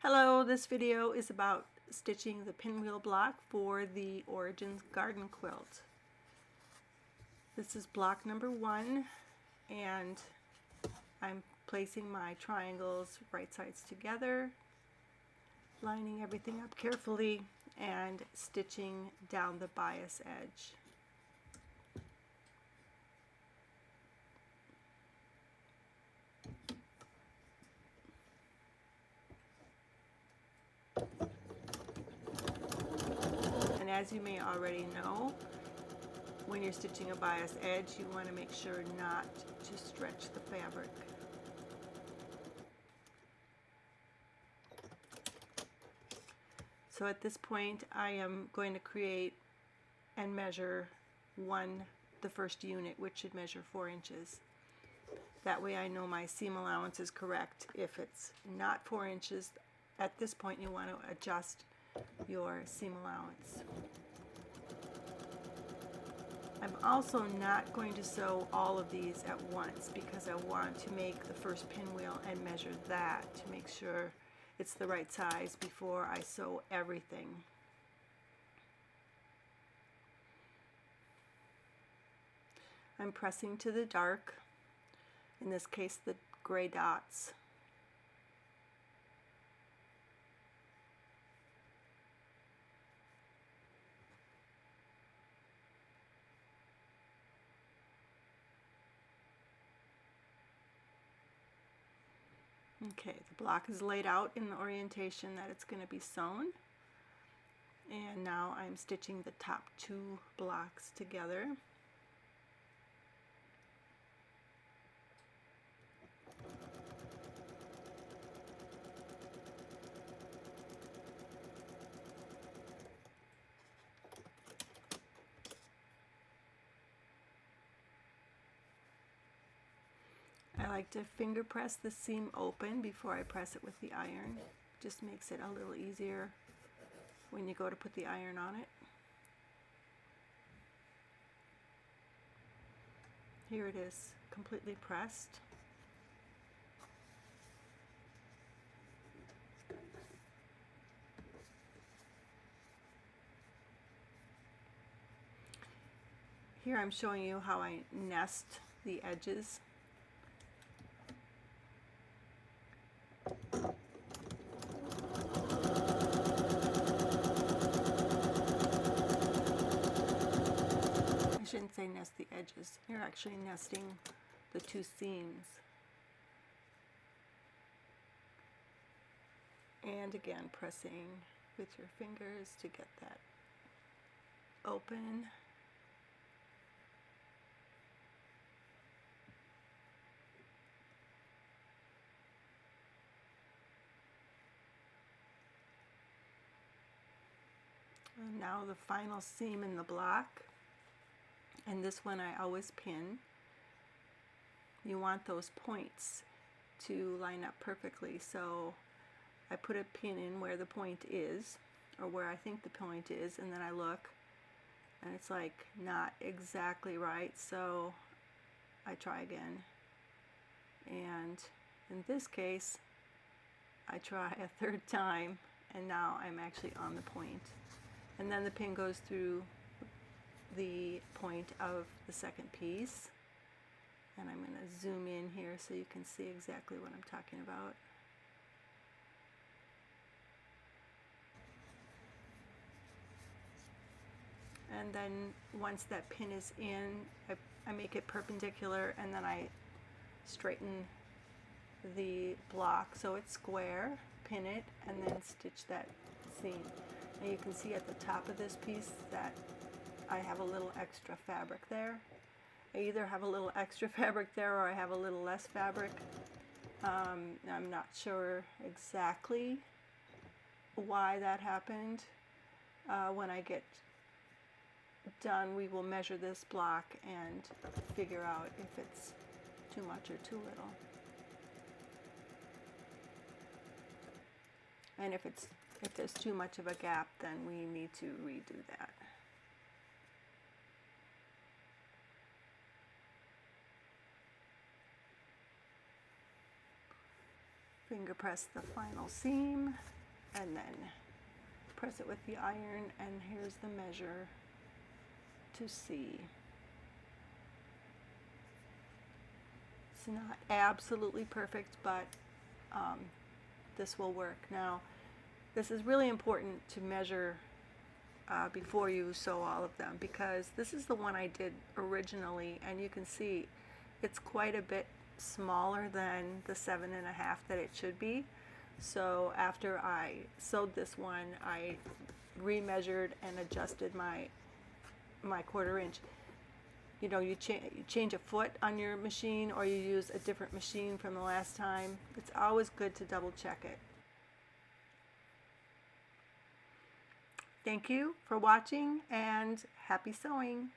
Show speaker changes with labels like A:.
A: Hello, this video is about stitching the pinwheel block for the Origins Garden Quilt. This is block number 1, and I'm placing my triangles right sides together, lining everything up carefully, and stitching down the bias edge. And as you may already know, when you're stitching a bias edge, you want to make sure not to stretch the fabric. So at this point, I am going to create and measure the first unit, which should measure 4 inches. That way I know my seam allowance is correct. If it's not 4 inches, at this point you want to adjust your seam allowance. I'm also not going to sew all of these at once because I want to make the first pinwheel and measure that to make sure it's the right size before I sew everything. I'm pressing to the dark, in this case the gray dots. Okay, the block is laid out in the orientation that it's going to be sewn, and now I'm stitching the top 2 blocks together. I like to finger press the seam open before I press it with the iron. Just makes it a little easier when you go to put the iron on it. Here it is, completely pressed. Here I'm showing you how I nest the edges. I shouldn't say nest the edges. You're actually nesting the 2 seams. And again, pressing with your fingers to get that open. And now the final seam in the block, and this one I always pin. You want those points to line up perfectly, so I put a pin in where the point is, or where I think the point is, and then I look and it's like not exactly right, so I try again. And in this case I try a 3rd time, and now I'm actually on the point. And then the pin goes through the point of the second piece, and I'm going to zoom in here so you can see exactly what I'm talking about. And then once that pin is in, I make it perpendicular, and then I straighten the block so it's square, pin it, and then stitch that seam. And you can see at the top of this piece that I have a little extra fabric there. I either have a little extra fabric there or I have a little less fabric. I'm not sure exactly why that happened. When I get done, we will measure this block and figure out if it's too much or too little. And if there's too much of a gap, then we need to redo that. Finger press the final seam and then press it with the iron, and here's the measure to see. It's not absolutely perfect, but this will work. Now, this is really important to measure before you sew all of them, because this is the one I did originally, and you can see it's quite a bit smaller than the 7.5 that it should be. So after I sewed this one, I remeasured and adjusted my 1/4 inch. You know, you change a foot on your machine, or you use a different machine from the last time. It's always good to double check it. Thank you for watching, and happy sewing!